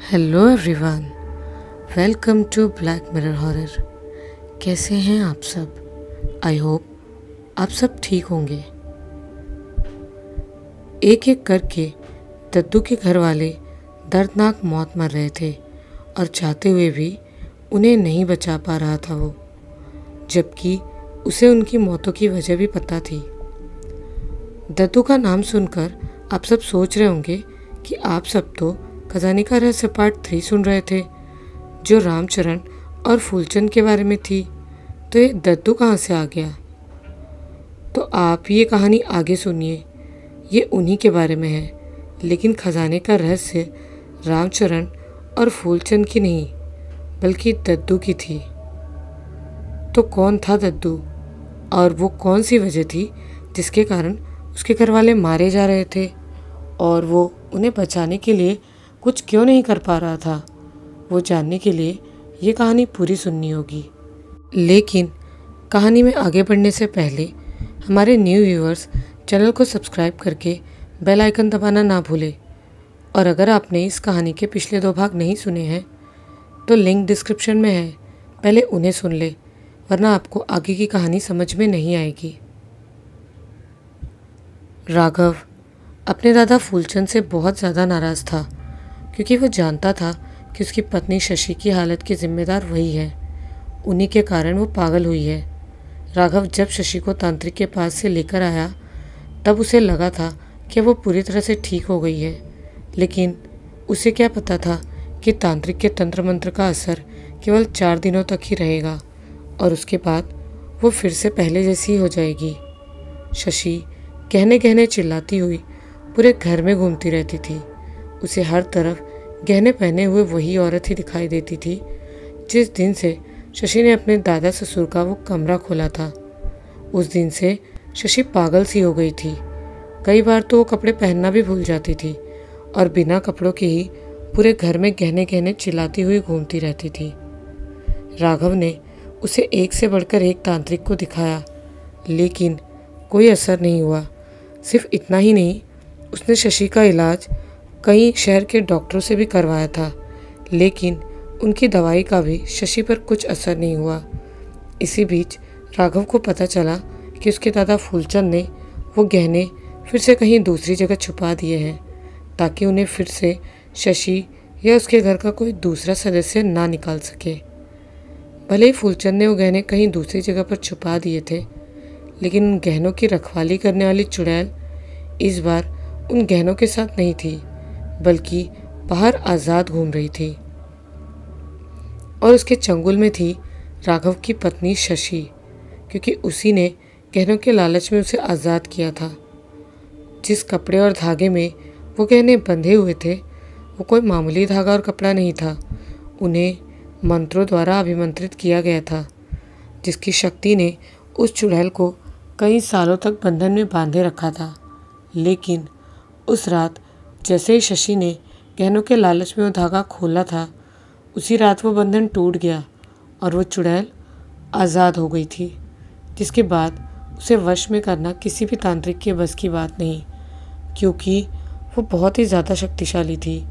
Hello everyone, welcome to Black Mirror Horror. कैसे हैं आप सब? आई होप आप सब ठीक होंगे। एक एक करके दद्दू के घर वाले दर्दनाक मौत मर रहे थे और चाहते हुए भी उन्हें नहीं बचा पा रहा था वो, जबकि उसे उनकी मौतों की वजह भी पता थी। दद्दू का नाम सुनकर आप सब सोच रहे होंगे कि आप सब तो खजाने का रहस्य पार्ट 3 सुन रहे थे, जो रामचरण और फूलचंद के बारे में थी। तो ये दद्दू कहाँ से आ गया? तो आप ये कहानी आगे सुनिए, ये उन्हीं के बारे में है। लेकिन खजाने का रहस्य रामचरण और फूलचंद की नहीं, बल्कि दद्दू की थी। तो कौन था दद्दू, और वो कौन सी वजह थी जिसके कारण उसके घर वाले मारे जा रहे थे, और वो उन्हें बचाने के लिए कुछ क्यों नहीं कर पा रहा था? वो जानने के लिए ये कहानी पूरी सुननी होगी। लेकिन कहानी में आगे बढ़ने से पहले हमारे न्यू व्यूअर्स चैनल को सब्सक्राइब करके बेल आइकन दबाना ना भूलें। और अगर आपने इस कहानी के पिछले 2 भाग नहीं सुने हैं तो लिंक डिस्क्रिप्शन में है, पहले उन्हें सुन ले, वरना आपको आगे की कहानी समझ में नहीं आएगी। राघव अपने दादा फूलचंद से बहुत ज़्यादा नाराज़ था, क्योंकि वो जानता था कि उसकी पत्नी शशि की हालत के जिम्मेदार वही है। उन्हीं के कारण वो पागल हुई है। राघव जब शशि को तांत्रिक के पास से लेकर आया तब उसे लगा था कि वो पूरी तरह से ठीक हो गई है, लेकिन उसे क्या पता था कि तांत्रिक के तंत्र मंत्र का असर केवल 4 दिनों तक ही रहेगा और उसके बाद वो फिर से पहले जैसी हो जाएगी। शशि गहने गहने चिल्लाती हुई पूरे घर में घूमती रहती थी। उसे हर तरफ गहने पहने हुए वही औरत ही दिखाई देती थी जिस दिन से शशि ने अपने दादा ससुर का वो कमरा खोला था। उस दिन से शशि पागल सी हो गई थी। कई बार तो वो कपड़े पहनना भी भूल जाती थी और बिना कपड़ों के ही पूरे घर में गहने गहने चिल्लाती हुई घूमती रहती थी। राघव ने उसे एक से बढ़कर एक तांत्रिक को दिखाया, लेकिन कोई असर नहीं हुआ। सिर्फ इतना ही नहीं, उसने शशि का इलाज कई शहर के डॉक्टरों से भी करवाया था, लेकिन उनकी दवाई का भी शशि पर कुछ असर नहीं हुआ। इसी बीच राघव को पता चला कि उसके दादा फूलचंद ने वो गहने फिर से कहीं दूसरी जगह छुपा दिए हैं, ताकि उन्हें फिर से शशि या उसके घर का कोई दूसरा सदस्य ना निकाल सके। भले ही फूलचंद ने वो गहने कहीं दूसरी जगह पर छुपा दिए थे, लेकिन उन गहनों की रखवाली करने वाली चुड़ैल इस बार उन गहनों के साथ नहीं थी, बल्कि बाहर आज़ाद घूम रही थी। और उसके चंगुल में थी राघव की पत्नी शशि, क्योंकि उसी ने गहनों के लालच में उसे आज़ाद किया था। जिस कपड़े और धागे में वो गहने बंधे हुए थे, वो कोई मामूली धागा और कपड़ा नहीं था। उन्हें मंत्रों द्वारा अभिमंत्रित किया गया था, जिसकी शक्ति ने उस चुड़ैल को कई सालों तक बंधन में बांधे रखा था। लेकिन उस रात जैसे ही शशि ने गहनों के लालच में वो धागा खोला था, उसी रात वो बंधन टूट गया और वो चुड़ैल आज़ाद हो गई थी, जिसके बाद उसे वश में करना किसी भी तांत्रिक के बस की बात नहीं, क्योंकि वो बहुत ही ज़्यादा शक्तिशाली थी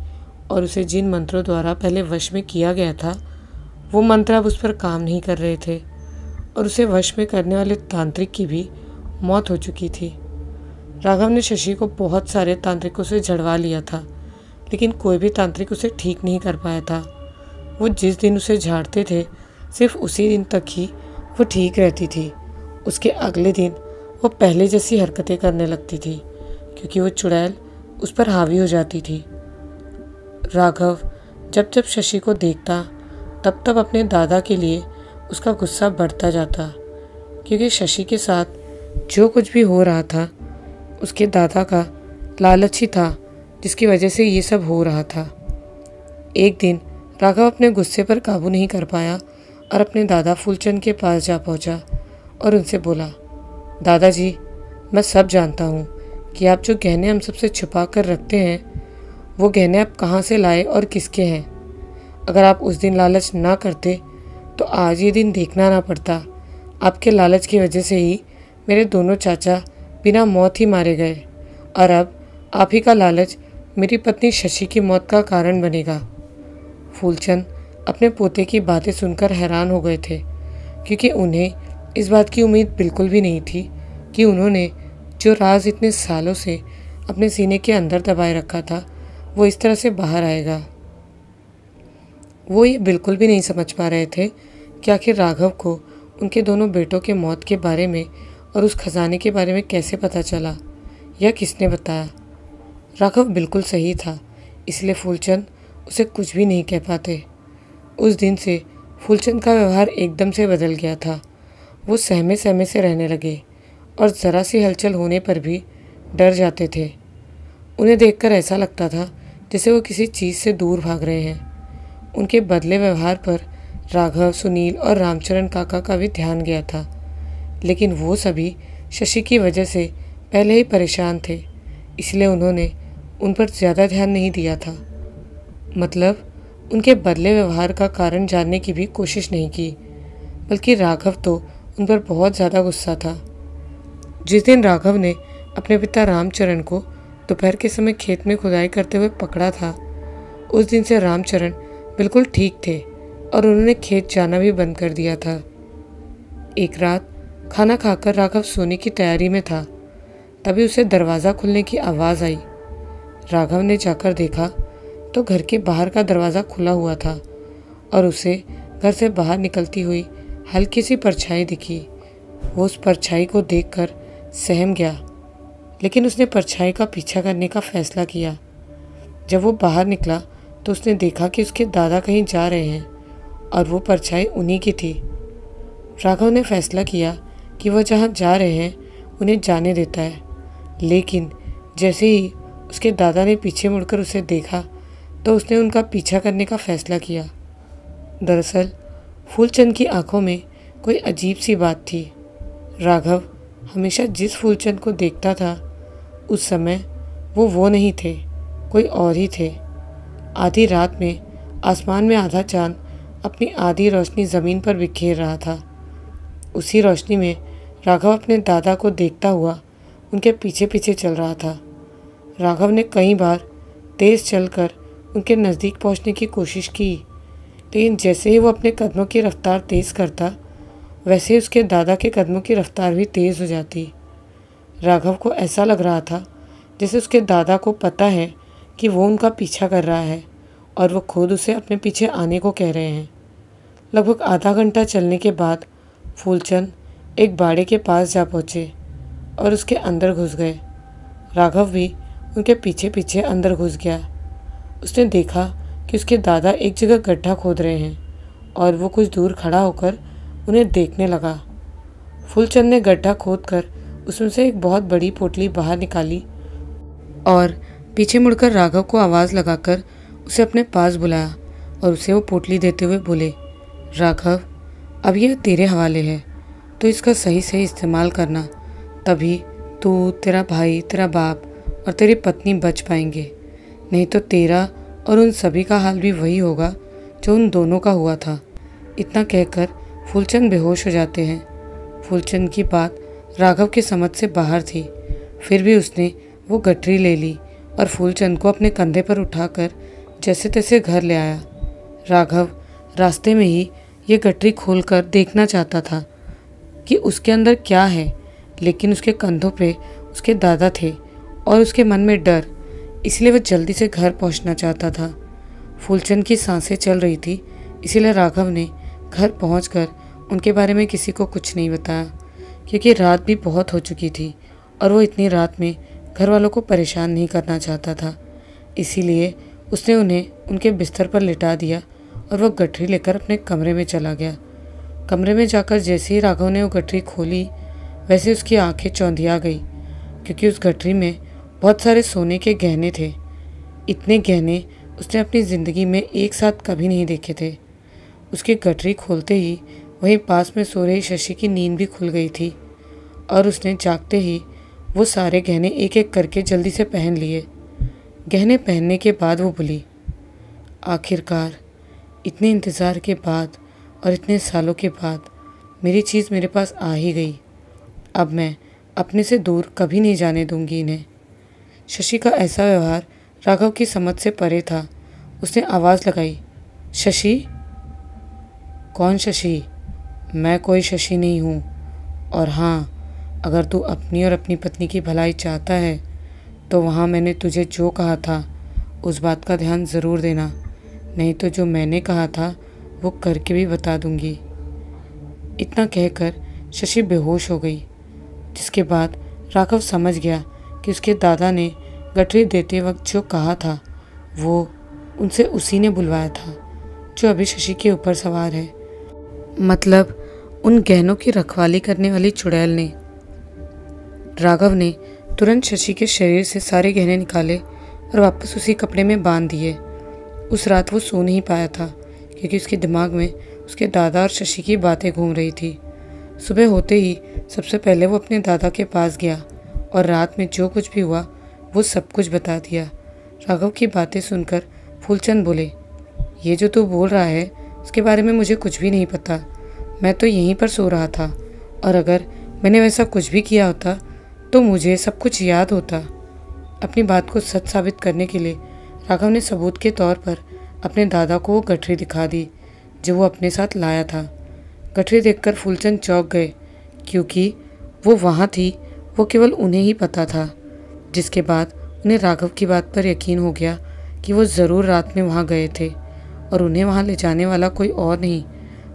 और उसे जिन मंत्रों द्वारा पहले वश में किया गया था, वो मंत्र अब उस पर काम नहीं कर रहे थे और उसे वश में करने वाले तांत्रिक की भी मौत हो चुकी थी। राघव ने शशि को बहुत सारे तांत्रिकों से झड़वा लिया था, लेकिन कोई भी तांत्रिक उसे ठीक नहीं कर पाया था। वो जिस दिन उसे झाड़ते थे, सिर्फ उसी दिन तक ही वो ठीक रहती थी। उसके अगले दिन वो पहले जैसी हरकतें करने लगती थी, क्योंकि वो चुड़ैल उस पर हावी हो जाती थी। राघव जब जब शशि को देखता तब तब अपने दादा के लिए उसका गुस्सा बढ़ता जाता, क्योंकि शशि के साथ जो कुछ भी हो रहा था उसके दादा का लालच ही था, जिसकी वजह से ये सब हो रहा था। एक दिन राघव अपने गुस्से पर काबू नहीं कर पाया और अपने दादा फूलचंद के पास जा पहुंचा और उनसे बोला, दादाजी, मैं सब जानता हूँ कि आप जो गहने हम सबसे छुपा कर रखते हैं, वो गहने आप कहाँ से लाए और किसके हैं। अगर आप उस दिन लालच ना करते तो आज ये दिन देखना ना पड़ता। आपके लालच की वजह से ही मेरे दोनों चाचा बिना मौत ही मारे गए, और अब आप ही का लालच मेरी पत्नी शशि की मौत का कारण बनेगा। फूलचंद अपने पोते की बातें सुनकर हैरान हो गए थे, क्योंकि उन्हें इस बात की उम्मीद बिल्कुल भी नहीं थी कि उन्होंने जो राज इतने सालों से अपने सीने के अंदर दबाए रखा था वो इस तरह से बाहर आएगा। वो ये बिल्कुल भी नहीं समझ पा रहे थे कि आखिर राघव को उनके दोनों बेटों के मौत के बारे में और उस खजाने के बारे में कैसे पता चला या किसने बताया। राघव बिल्कुल सही था, इसलिए फूलचंद उसे कुछ भी नहीं कह पाते। उस दिन से फूलचंद का व्यवहार एकदम से बदल गया था। वो सहमे सहमे से रहने लगे और ज़रा सी हलचल होने पर भी डर जाते थे। उन्हें देखकर ऐसा लगता था जैसे वो किसी चीज़ से दूर भाग रहे हैं। उनके बदले व्यवहार पर राघव, सुनील और रामचरण काका का भी ध्यान गया था, लेकिन वो सभी शशि की वजह से पहले ही परेशान थे, इसलिए उन्होंने उन पर ज़्यादा ध्यान नहीं दिया था। मतलब उनके बदले व्यवहार का कारण जानने की भी कोशिश नहीं की, बल्कि राघव तो उन पर बहुत ज़्यादा गुस्सा था। जिस दिन राघव ने अपने पिता रामचरण को दोपहर के समय खेत में खुदाई करते हुए पकड़ा था, उस दिन से रामचरण बिल्कुल ठीक थे और उन्होंने खेत जाना भी बंद कर दिया था। एक रात खाना खाकर राघव सोने की तैयारी में था, तभी उसे दरवाज़ा खुलने की आवाज़ आई। राघव ने जाकर देखा तो घर के बाहर का दरवाज़ा खुला हुआ था और उसे घर से बाहर निकलती हुई हल्की सी परछाई दिखी। वो उस परछाई को देखकर सहम गया, लेकिन उसने परछाई का पीछा करने का फैसला किया। जब वो बाहर निकला तो उसने देखा कि उसके दादा कहीं जा रहे हैं और वो परछाई उन्हीं की थी। राघव ने फैसला किया कि वह जहाँ जा रहे हैं उन्हें जाने देता है, लेकिन जैसे ही उसके दादा ने पीछे मुड़कर उसे देखा तो उसने उनका पीछा करने का फैसला किया। दरअसल फूलचंद की आंखों में कोई अजीब सी बात थी। राघव हमेशा जिस फूलचंद को देखता था उस समय वो नहीं थे, कोई और ही थे। आधी रात में आसमान में आधा चांद अपनी आधी रोशनी ज़मीन पर बिखेर रहा था। उसी रोशनी में राघव अपने दादा को देखता हुआ उनके पीछे पीछे चल रहा था। राघव ने कई बार तेज़ चलकर उनके नज़दीक पहुंचने की कोशिश की, लेकिन जैसे ही वो अपने कदमों की रफ्तार तेज़ करता, वैसे ही उसके दादा के कदमों की रफ्तार भी तेज़ हो जाती। राघव को ऐसा लग रहा था जैसे उसके दादा को पता है कि वो उनका पीछा कर रहा है और वो खुद उसे अपने पीछे आने को कह रहे हैं। लगभग आधा घंटा चलने के बाद फूलचंद एक बाड़े के पास जा पहुँचे और उसके अंदर घुस गए। राघव भी उनके पीछे पीछे अंदर घुस गया। उसने देखा कि उसके दादा एक जगह गड्ढा खोद रहे हैं और वो कुछ दूर खड़ा होकर उन्हें देखने लगा। फूलचंद ने गड्ढा खोदकर उसमें से एक बहुत बड़ी पोटली बाहर निकाली और पीछे मुड़कर राघव को आवाज़ लगाकर उसे अपने पास बुलाया और उसे वो पोटली देते हुए बोले, राघव, अब यह तेरे हवाले है, तो इसका सही सही इस्तेमाल करना, तभी तू, तेरा भाई, तेरा बाप और तेरी पत्नी बच पाएंगे। नहीं तो तेरा और उन सभी का हाल भी वही होगा जो उन दोनों का हुआ था। इतना कहकर फूलचंद बेहोश हो जाते हैं। फूलचंद की बात राघव के समझ से बाहर थी, फिर भी उसने वो गठरी ले ली और फूलचंद को अपने कंधे पर उठाकर जैसे तैसे घर ले आया। राघव रास्ते में ही ये गठरी खोलकर देखना चाहता था कि उसके अंदर क्या है, लेकिन उसके कंधों पे उसके दादा थे और उसके मन में डर, इसलिए वह जल्दी से घर पहुंचना चाहता था। फूलचंद की सांसें चल रही थी, इसीलिए राघव ने घर पहुंचकर उनके बारे में किसी को कुछ नहीं बताया, क्योंकि रात भी बहुत हो चुकी थी और वो इतनी रात में घर वालों को परेशान नहीं करना चाहता था। इसीलिए उसने उन्हें उनके बिस्तर पर लिटा दिया और वह गठरी लेकर अपने कमरे में चला गया। कमरे में जाकर जैसे ही राघव ने वो गठरी खोली, वैसे उसकी आंखें चौंधिया गई, क्योंकि उस गठरी में बहुत सारे सोने के गहने थे। इतने गहने उसने अपनी ज़िंदगी में एक साथ कभी नहीं देखे थे। उसकी गठरी खोलते ही वहीं पास में सो रही शशि की नींद भी खुल गई थी और उसने जागते ही वो सारे गहने एक एक करके जल्दी से पहन लिए। गहने पहनने के बाद वो बोली, आखिरकार इतने इंतज़ार के बाद और इतने सालों के बाद मेरी चीज़ मेरे पास आ ही गई। अब मैं अपने से दूर कभी नहीं जाने दूंगी इन्हें। शशि का ऐसा व्यवहार राघव की समझ से परे था। उसने आवाज़ लगाई, शशि? कौन शशि? मैं कोई शशि नहीं हूँ। और हाँ, अगर तू अपनी और अपनी पत्नी की भलाई चाहता है तो वहाँ मैंने तुझे जो कहा था उस बात का ध्यान ज़रूर देना, नहीं तो जो मैंने कहा था वो करके भी बता दूंगी। इतना कहकर शशि बेहोश हो गई, जिसके बाद राघव समझ गया कि उसके दादा ने गठरी देते वक्त जो कहा था वो उनसे उसी ने बुलवाया था जो अभी शशि के ऊपर सवार है, मतलब उन गहनों की रखवाली करने वाली चुड़ैल ने। राघव ने तुरंत शशि के शरीर से सारे गहने निकाले और वापस उसी कपड़े में बांध दिए। उस रात वो सो नहीं पाया था क्योंकि उसके दिमाग में उसके दादा और शशि की बातें घूम रही थी। सुबह होते ही सबसे पहले वो अपने दादा के पास गया और रात में जो कुछ भी हुआ वो सब कुछ बता दिया। राघव की बातें सुनकर फूलचंद बोले, ये जो तू बोल रहा है उसके बारे में मुझे कुछ भी नहीं पता। मैं तो यहीं पर सो रहा था और अगर मैंने वैसा कुछ भी किया होता तो मुझे सब कुछ याद होता। अपनी बात को सच साबित करने के लिए राघव ने सबूत के तौर पर अपने दादा को वो गठरी दिखा दी जो वो अपने साथ लाया था। गठरी देखकर फूलचंद चौंक गए क्योंकि वो वहाँ थी, वो केवल उन्हें ही पता था। जिसके बाद उन्हें राघव की बात पर यकीन हो गया कि वो ज़रूर रात में वहाँ गए थे और उन्हें वहाँ ले जाने वाला कोई और नहीं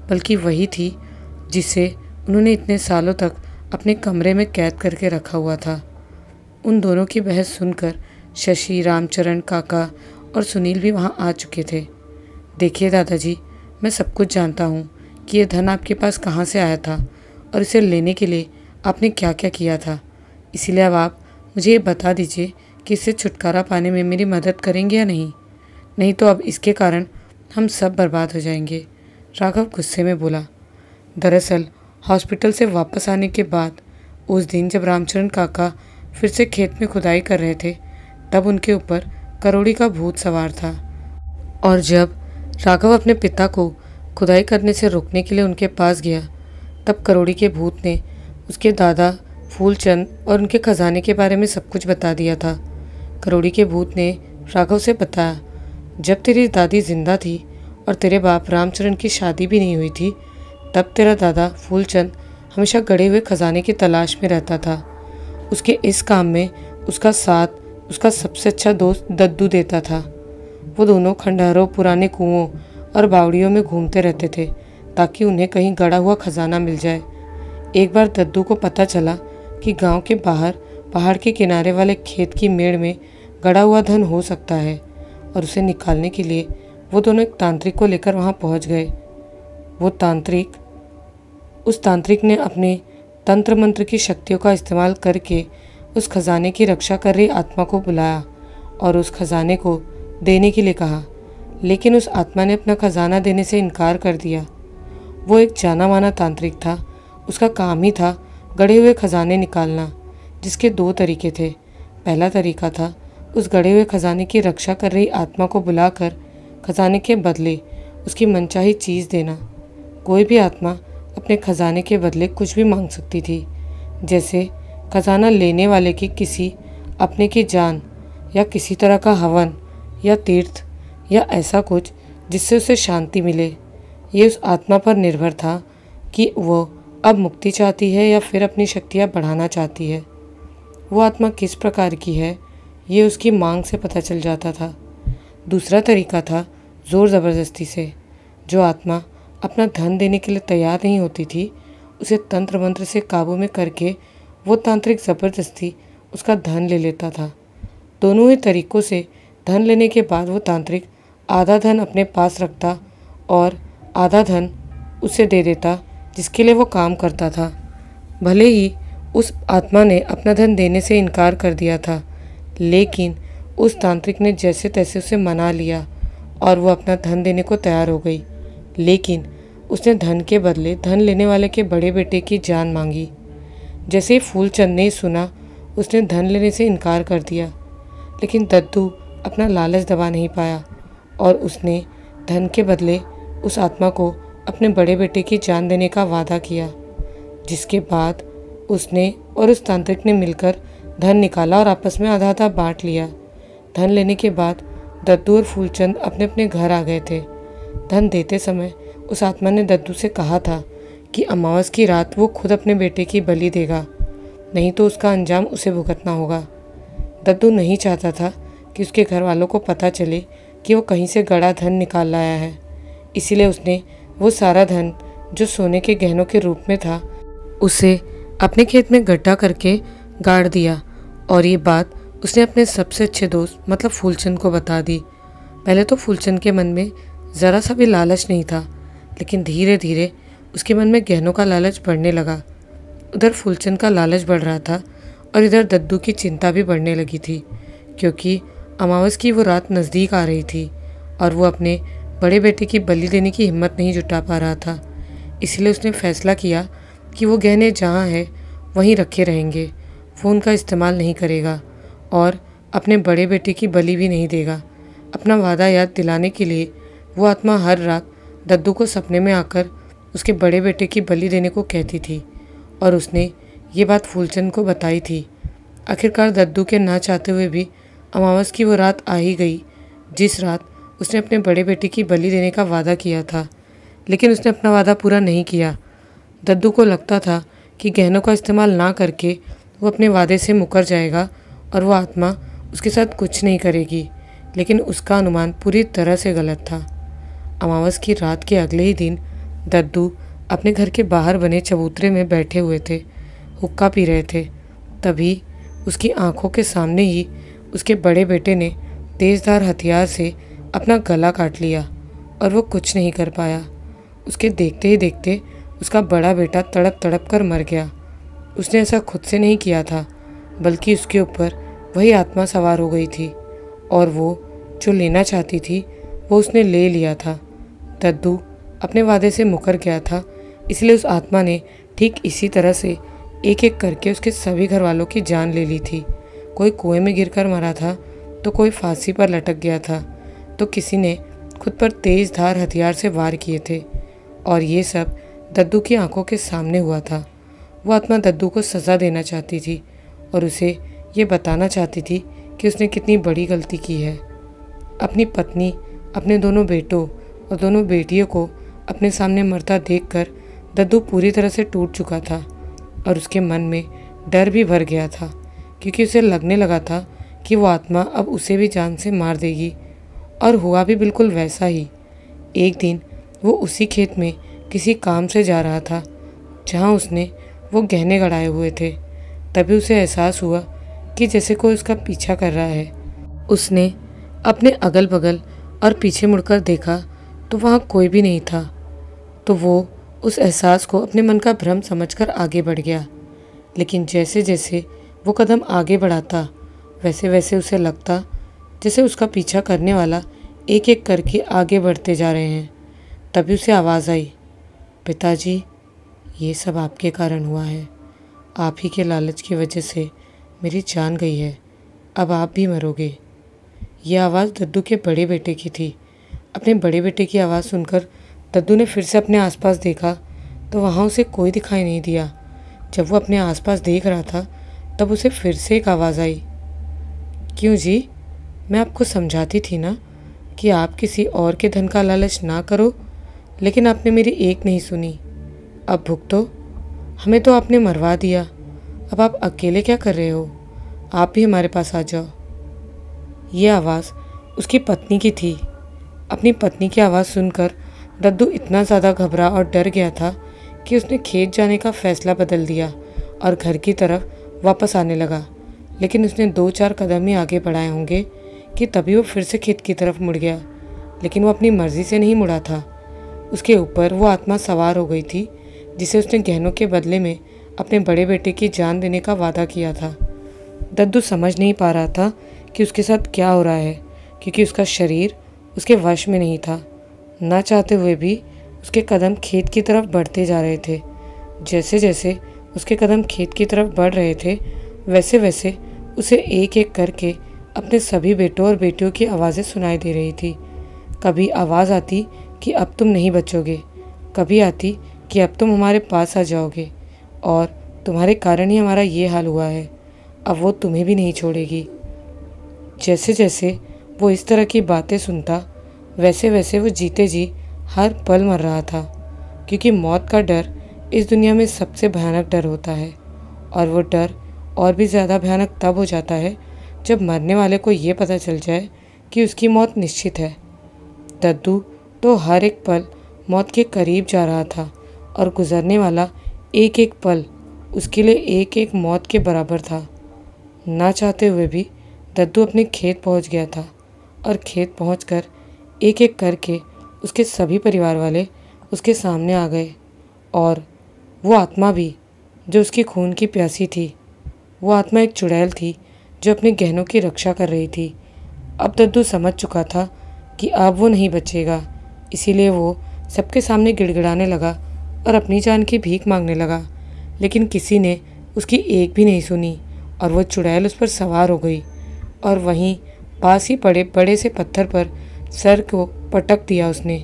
बल्कि वही थी जिसे उन्होंने इतने सालों तक अपने कमरे में कैद करके रखा हुआ था। उन दोनों की बहस सुनकर शशि, रामचरण, काका और सुनील भी वहाँ आ चुके थे। देखिए दादाजी, मैं सब कुछ जानता हूँ कि यह धन आपके पास कहाँ से आया था और इसे लेने के लिए आपने क्या क्या किया था। इसीलिए अब आप मुझे ये बता दीजिए कि इससे छुटकारा पाने में मेरी मदद करेंगे या नहीं, नहीं तो अब इसके कारण हम सब बर्बाद हो जाएंगे। राघव गुस्से में बोला। दरअसल हॉस्पिटल से वापस आने के बाद उस दिन जब रामचरण काका फिर से खेत में खुदाई कर रहे थे तब उनके ऊपर करोड़ी का भूत सवार था। और जब राघव अपने पिता को खुदाई करने से रोकने के लिए उनके पास गया तब करोड़ी के भूत ने उसके दादा फूलचंद और उनके खजाने के बारे में सब कुछ बता दिया था। करोड़ी के भूत ने राघव से बताया, जब तेरी दादी जिंदा थी और तेरे बाप रामचरण की शादी भी नहीं हुई थी तब तेरा दादा फूलचंद हमेशा गड़े हुए खजाने की तलाश में रहता था। उसके इस काम में उसका साथ उसका सबसे अच्छा दोस्त दद्दू देता था। वो दोनों खंडहरों, पुराने कुओं और बावड़ियों में घूमते रहते थे ताकि उन्हें कहीं गड़ा हुआ खजाना मिल जाए। एक बार दद्दू को पता चला कि गांव के बाहर पहाड़ के किनारे वाले खेत की मेड़ में गड़ा हुआ धन हो सकता है और उसे निकालने के लिए वो दोनों एक तांत्रिक को लेकर वहां पहुंच गए। उस तांत्रिक ने अपने तंत्र मंत्र की शक्तियों का इस्तेमाल करके उस खजाने की रक्षा कर रही आत्मा को बुलाया और उस खजाने को देने के लिए कहा, लेकिन उस आत्मा ने अपना खजाना देने से इनकार कर दिया। वो एक जाना माना तांत्रिक था। उसका काम ही था गड़े हुए खजाने निकालना, जिसके दो तरीके थे। पहला तरीका था उस गड़े हुए खजाने की रक्षा कर रही आत्मा को बुलाकर खजाने के बदले उसकी मनचाही चीज़ देना। कोई भी आत्मा अपने खजाने के बदले कुछ भी मांग सकती थी, जैसे खजाना लेने वाले की किसी अपने की जान या किसी तरह का हवन या तीर्थ या ऐसा कुछ जिससे उसे शांति मिले। ये उस आत्मा पर निर्भर था कि वो अब मुक्ति चाहती है या फिर अपनी शक्तियाँ बढ़ाना चाहती है। वो आत्मा किस प्रकार की है ये उसकी मांग से पता चल जाता था। दूसरा तरीका था ज़ोर ज़बरदस्ती से। जो आत्मा अपना धन देने के लिए तैयार नहीं होती थी उसे तंत्र मंत्र से काबू में करके वो तांत्रिक ज़बरदस्ती उसका धन ले लेता था। दोनों ही तरीक़ों से धन लेने के बाद वो तांत्रिक आधा धन अपने पास रखता और आधा धन उसे दे देता जिसके लिए वो काम करता था। भले ही उस आत्मा ने अपना धन देने से इनकार कर दिया था, लेकिन उस तांत्रिक ने जैसे तैसे उसे मना लिया और वो अपना धन देने को तैयार हो गई। लेकिन उसने धन के बदले धन लेने वाले के बड़े बेटे की जान मांगी। जैसे ही फूलचंद ने सुना उसने धन लेने से इनकार कर दिया, लेकिन दद्दू अपना लालच दबा नहीं पाया और उसने धन के बदले उस आत्मा को अपने बड़े बेटे की जान देने का वादा किया। जिसके बाद उसने और उस तांत्रिक ने मिलकर धन निकाला और आपस में आधा आधा बांट लिया। धन लेने के बाद दद्दू और फूलचंद अपने अपने घर आ गए थे। धन देते समय उस आत्मा ने दद्दू से कहा था कि अमावस की रात वो खुद अपने बेटे की बलि देगा, नहीं तो उसका अंजाम उसे भुगतना होगा। दद्दू नहीं चाहता था कि उसके घर वालों को पता चले कि वो कहीं से गड़ा धन निकाल लाया है। इसीलिए उसने वो सारा धन जो सोने के गहनों के रूप में था उसे अपने खेत में गड्ढा करके गाड़ दिया। और ये बात उसने अपने सबसे अच्छे दोस्त मतलब फूलचंद को बता दी। पहले तो फूलचंद के मन में ज़रा सा भी लालच नहीं था, लेकिन धीरे धीरे उसके मन में गहनों का लालच बढ़ने लगा। उधर फूलचंद का लालच बढ़ रहा था और इधर दद्दू की चिंता भी बढ़ने लगी थी, क्योंकि अमावस की वो रात नज़दीक आ रही थी और वो अपने बड़े बेटे की बलि देने की हिम्मत नहीं जुटा पा रहा था। इसलिए उसने फैसला किया कि वो गहने जहाँ है वहीं रखे रहेंगे, वो उनका इस्तेमाल नहीं करेगा और अपने बड़े बेटे की बलि भी नहीं देगा। अपना वादा याद दिलाने के लिए वो आत्मा हर रात दद्दू को सपने में आकर उसके बड़े बेटे की बलि देने को कहती थी और उसने ये बात फूलचंद को बताई थी। आखिरकार दद्दू के ना चाहते हुए भी अमावस की वो रात आ ही गई जिस रात उसने अपने बड़े बेटे की बलि देने का वादा किया था, लेकिन उसने अपना वादा पूरा नहीं किया। दद्दू को लगता था कि गहनों का इस्तेमाल ना करके वो अपने वादे से मुकर जाएगा और वो आत्मा उसके साथ कुछ नहीं करेगी, लेकिन उसका अनुमान पूरी तरह से गलत था। अमावस की रात के अगले ही दिन दद्दू अपने घर के बाहर बने चबूतरे में बैठे हुए थे, हुक्का पी रहे थे। तभी उसकी आंखों के सामने ही उसके बड़े बेटे ने तेज़धार हथियार से अपना गला काट लिया और वो कुछ नहीं कर पाया। उसके देखते ही देखते उसका बड़ा बेटा तड़प तड़प कर मर गया। उसने ऐसा खुद से नहीं किया था, बल्कि उसके ऊपर वही आत्मा सवार हो गई थी और वो जो लेना चाहती थी वो उसने ले लिया था। दद्दू अपने वादे से मुकर गया था, इसलिए उस आत्मा ने ठीक इसी तरह से एक एक करके उसके सभी घर वालों की जान ले ली थी। कोई कुएं में गिरकर मरा था, तो कोई फांसी पर लटक गया था, तो किसी ने खुद पर तेज धार हथियार से वार किए थे। और ये सब दद्दू की आंखों के सामने हुआ था। वो आत्मा दद्दू को सज़ा देना चाहती थी और उसे ये बताना चाहती थी कि उसने कितनी बड़ी गलती की है। अपनी पत्नी, अपने दोनों बेटों और दोनों बेटियों को अपने सामने मरता देखकर दद्दू पूरी तरह से टूट चुका था और उसके मन में डर भी भर गया था, क्योंकि उसे लगने लगा था कि वो आत्मा अब उसे भी जान से मार देगी। और हुआ भी बिल्कुल वैसा ही। एक दिन वो उसी खेत में किसी काम से जा रहा था जहाँ उसने वो गहने गड़ाए हुए थे। तभी उसे एहसास हुआ कि जैसे कोई उसका पीछा कर रहा है। उसने अपने अगल बगल और पीछे मुड़कर देखा तो वहाँ कोई भी नहीं था। तो वो उस एहसास को अपने मन का भ्रम समझकर आगे बढ़ गया, लेकिन जैसे जैसे वो कदम आगे बढ़ाता वैसे वैसे उसे लगता जैसे उसका पीछा करने वाला एक एक करके आगे बढ़ते जा रहे हैं। तभी उसे आवाज़ आई, पिताजी, ये सब आपके कारण हुआ है। आप ही के लालच की वजह से मेरी जान गई है, अब आप भी मरोगे। यह आवाज़ दद्दू के बड़े बेटे की थी। अपने बड़े बेटे की आवाज़ सुनकर दद्दू ने फिर से अपने आसपास देखा तो वहाँ उसे कोई दिखाई नहीं दिया। जब वो अपने आसपास देख रहा था तब उसे फिर से एक आवाज़ आई, क्यों जी, मैं आपको समझाती थी ना कि आप किसी और के धन का लालच ना करो, लेकिन आपने मेरी एक नहीं सुनी। अब भुगतो। हमें तो आपने मरवा दिया, अब आप अकेले क्या कर रहे हो? आप भी हमारे पास आ जाओ। ये आवाज़ उसकी पत्नी की थी। अपनी पत्नी की आवाज़ सुनकर दद्दू इतना ज़्यादा घबरा और डर गया था कि उसने खेत जाने का फ़ैसला बदल दिया और घर की तरफ वापस आने लगा। लेकिन उसने 2-4 कदम ही आगे बढ़ाए होंगे कि तभी वो फिर से खेत की तरफ मुड़ गया। लेकिन वो अपनी मर्ज़ी से नहीं मुड़ा था। उसके ऊपर वो आत्मा सवार हो गई थी जिसे उसने गहनों के बदले में अपने बड़े बेटे की जान देने का वादा किया था। दद्दू समझ नहीं पा रहा था कि उसके साथ क्या हो रहा है, क्योंकि उसका शरीर उसके वश में नहीं था। ना चाहते हुए भी उसके कदम खेत की तरफ बढ़ते जा रहे थे। जैसे जैसे उसके कदम खेत की तरफ बढ़ रहे थे वैसे वैसे उसे एक एक करके अपने सभी बेटों और बेटियों की आवाज़ें सुनाई दे रही थी। कभी आवाज़ आती कि अब तुम नहीं बचोगे, कभी आती कि अब तुम हमारे पास आ जाओगे और तुम्हारे कारण ही हमारा ये हाल हुआ है, अब वो तुम्हें भी नहीं छोड़ेगी। जैसे जैसे वो इस तरह की बातें सुनता वैसे वैसे वो जीते जी हर पल मर रहा था, क्योंकि मौत का डर इस दुनिया में सबसे भयानक डर होता है। और वो डर और भी ज़्यादा भयानक तब हो जाता है जब मरने वाले को ये पता चल जाए कि उसकी मौत निश्चित है। दद्दू तो हर एक पल मौत के करीब जा रहा था और गुजरने वाला एक एक पल उसके लिए एक एक मौत के बराबर था। ना चाहते हुए भी दद्दू अपने खेत पहुंच गया था और खेत पहुंचकर एक एक करके उसके सभी परिवार वाले उसके सामने आ गए। और वो आत्मा भी जो उसकी खून की प्यासी थी, वो आत्मा एक चुड़ैल थी जो अपने गहनों की रक्षा कर रही थी। अब दद्दू समझ चुका था कि अब वो नहीं बचेगा, इसीलिए वो सबके सामने गिड़गिड़ाने लगा और अपनी जान की भीख मांगने लगा। लेकिन किसी ने उसकी एक भी नहीं सुनी और वो चुड़ैल उस पर सवार हो गई और वहीं पास ही पड़े बड़े से पत्थर पर सर को पटक दिया उसने,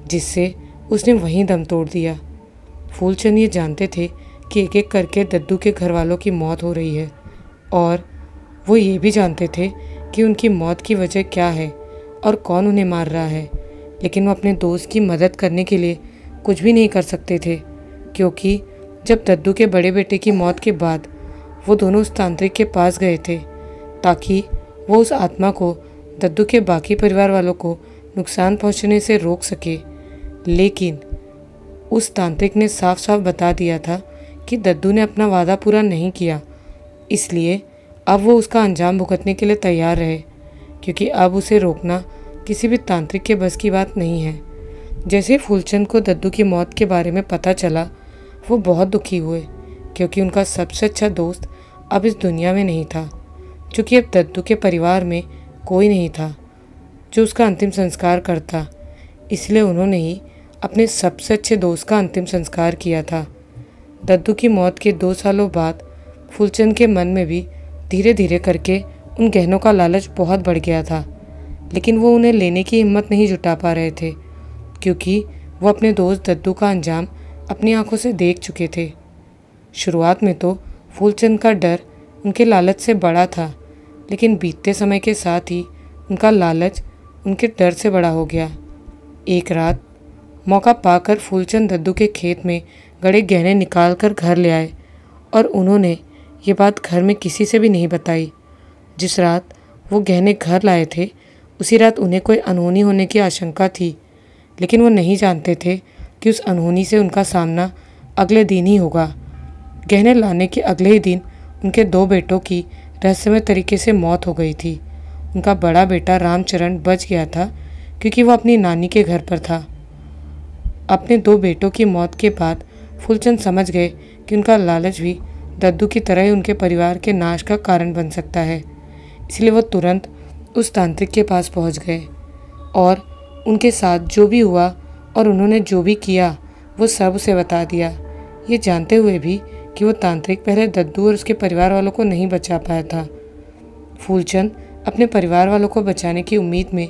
जिससे उसने वहीं दम तोड़ दिया। फूलचंद ये जानते थे कि एक एक करके दद्दू के घर वालों की मौत हो रही है और वो ये भी जानते थे कि उनकी मौत की वजह क्या है और कौन उन्हें मार रहा है। लेकिन वो अपने दोस्त की मदद करने के लिए कुछ भी नहीं कर सकते थे, क्योंकि जब दद्दू के बड़े बेटे की मौत के बाद वो दोनों उस तांत्रिक के पास गए थे ताकि वो उस आत्मा को दद्दू के बाकी परिवार वालों को नुकसान पहुंचने से रोक सके। लेकिन उस तांत्रिक ने साफ साफ बता दिया था कि दद्दू ने अपना वादा पूरा नहीं किया, इसलिए अब वो उसका अंजाम भुगतने के लिए तैयार रहे, क्योंकि अब उसे रोकना किसी भी तांत्रिक के बस की बात नहीं है। जैसे ही फूलचंद को दद्दू की मौत के बारे में पता चला, वो बहुत दुखी हुए, क्योंकि उनका सबसे अच्छा दोस्त अब इस दुनिया में नहीं था। क्योंकि अब दद्दू के परिवार में कोई नहीं था जो उसका अंतिम संस्कार करता, इसलिए उन्होंने ही अपने सबसे अच्छे दोस्त का अंतिम संस्कार किया था। दद्दू की मौत के 2 सालों बाद फूलचंद के मन में भी धीरे धीरे करके उन गहनों का लालच बहुत बढ़ गया था, लेकिन वो उन्हें लेने की हिम्मत नहीं जुटा पा रहे थे, क्योंकि वो अपने दोस्त दद्दू का अंजाम अपनी आंखों से देख चुके थे। शुरुआत में तो फूलचंद का डर उनके लालच से बड़ा था, लेकिन बीतते समय के साथ ही उनका लालच उनके डर से बड़ा हो गया। एक रात मौका पाकर फूलचंद दद्दू के खेत में गड़े गहने निकाल कर घर ले आए और उन्होंने ये बात घर में किसी से भी नहीं बताई। जिस रात वो गहने घर लाए थे, उसी रात उन्हें कोई अनहोनी होने की आशंका थी, लेकिन वो नहीं जानते थे कि उस अनहोनी से उनका सामना अगले दिन ही होगा। गहने लाने के अगले ही दिन उनके 2 बेटों की रहस्यमय तरीके से मौत हो गई थी। उनका बड़ा बेटा रामचरण बच गया था, क्योंकि वो अपनी नानी के घर पर था। अपने 2 बेटों की मौत के बाद फूलचंद समझ गए कि उनका लालच भी दद्दू की तरह ही उनके परिवार के नाश का कारण बन सकता है। इसलिए वो तुरंत उस तांत्रिक के पास पहुंच गए और उनके साथ जो भी हुआ और उन्होंने जो भी किया वो सब उसे बता दिया, ये जानते हुए भी कि वो तांत्रिक पहले दद्दू और उसके परिवार वालों को नहीं बचा पाया था। फूलचंद अपने परिवार वालों को बचाने की उम्मीद में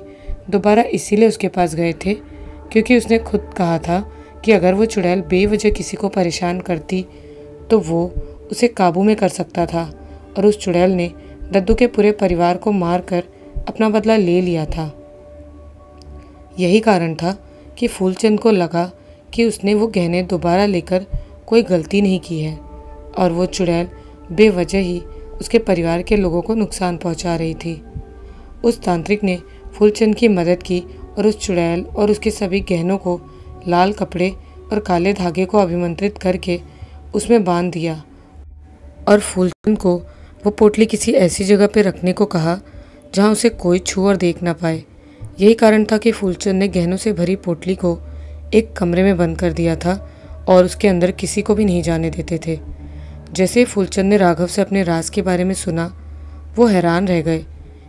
दोबारा इसीलिए उसके पास गए थे, क्योंकि उसने खुद कहा था कि अगर वो चुड़ैल बेवजह किसी को परेशान करती तो वो उसे काबू में कर सकता था, और उस चुड़ैल ने दद्दू के पूरे परिवार को मारकर अपना बदला ले लिया था। यही कारण था कि फूलचंद को लगा कि उसने वो गहने दोबारा लेकर कोई गलती नहीं की है और वो चुड़ैल बेवजह ही उसके परिवार के लोगों को नुकसान पहुंचा रही थी। उस तांत्रिक ने फूलचंद की मदद की और उस चुड़ैल और उसके सभी गहनों को लाल कपड़े और काले धागे को अभिमंत्रित करके उसमें बांध दिया और फूलचंद को वो पोटली किसी ऐसी जगह पर रखने को कहा जहाँ उसे कोई छू और देख ना पाए। यही कारण था कि फूलचंद ने गहनों से भरी पोटली को एक कमरे में बंद कर दिया था और उसके अंदर किसी को भी नहीं जाने देते थे। जैसे फूलचंद ने राघव से अपने राज के बारे में सुना, वो हैरान रह गए,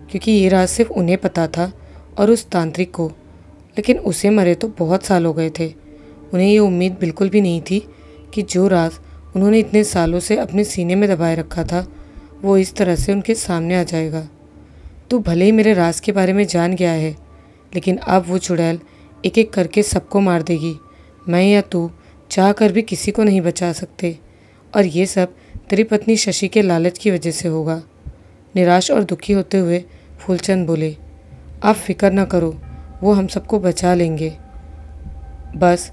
क्योंकि ये राज सिर्फ उन्हें पता था और उस तांत्रिक को, लेकिन उसे मरे तो बहुत साल हो गए थे। उन्हें ये उम्मीद बिल्कुल भी नहीं थी कि जो राज उन्होंने इतने सालों से अपने सीने में दबाए रखा था वो इस तरह से उनके सामने आ जाएगा। तू भले ही मेरे राज के बारे में जान गया है, लेकिन अब वो चुड़ैल एक एक करके सबको मार देगी। मैं या तू चाह कर भी किसी को नहीं बचा सकते, और ये सब तेरी पत्नी शशि के लालच की वजह से होगा। निराश और दुखी होते हुए फूलचंद बोले, आप फिक्र ना करो, वो हम सबको बचा लेंगे। बस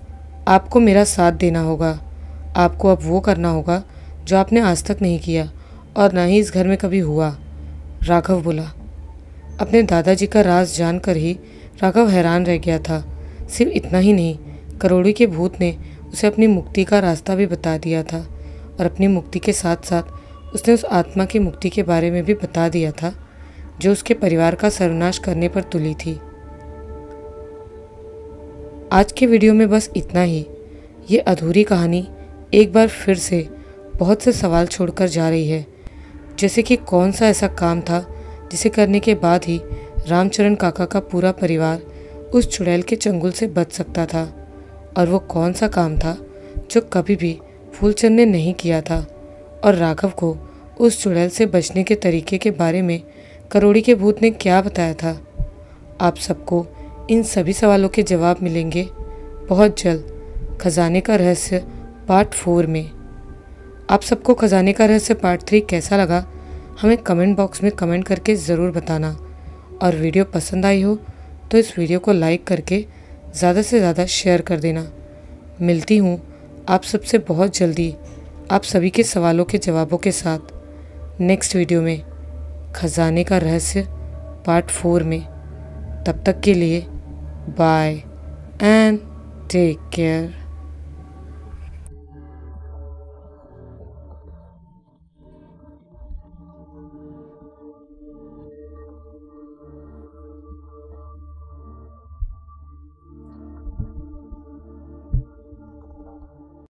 आपको मेरा साथ देना होगा। आपको अब वो करना होगा जो आपने आज तक नहीं किया और ना ही इस घर में कभी हुआ। राघव बोला। अपने दादाजी का राज जानकर ही राघव हैरान रह गया था। सिर्फ इतना ही नहीं, करोड़ी के भूत ने उसे अपनी मुक्ति का रास्ता भी बता दिया था और अपनी मुक्ति के साथ साथ उसने उस आत्मा की मुक्ति के बारे में भी बता दिया था जो उसके परिवार का सर्वनाश करने पर तुली थी। आज के वीडियो में बस इतना ही। ये अधूरी कहानी एक बार फिर से बहुत से सवाल छोड़कर जा रही है, जैसे कि कौन सा ऐसा काम था जिसे करने के बाद ही रामचरण काका का पूरा परिवार उस चुड़ैल के चंगुल से बच सकता था, और वो कौन सा काम था जो कभी भी फूलचंद ने नहीं किया था, और राघव को उस चुड़ैल से बचने के तरीके के बारे में करोड़ी के भूत ने क्या बताया था। आप सबको इन सभी सवालों के जवाब मिलेंगे बहुत जल्द खजाने का रहस्य पार्ट 4 में। आप सबको खजाने का रहस्य पार्ट 3 कैसा लगा हमें कमेंट बॉक्स में कमेंट करके ज़रूर बताना, और वीडियो पसंद आई हो तो इस वीडियो को लाइक करके ज़्यादा से ज़्यादा शेयर कर देना। मिलती हूँ आप सबसे बहुत जल्दी आप सभी के सवालों के जवाबों के साथ नेक्स्ट वीडियो में खजाने का रहस्य पार्ट 4 में। तब तक के लिए बाय एंड टेक केयर।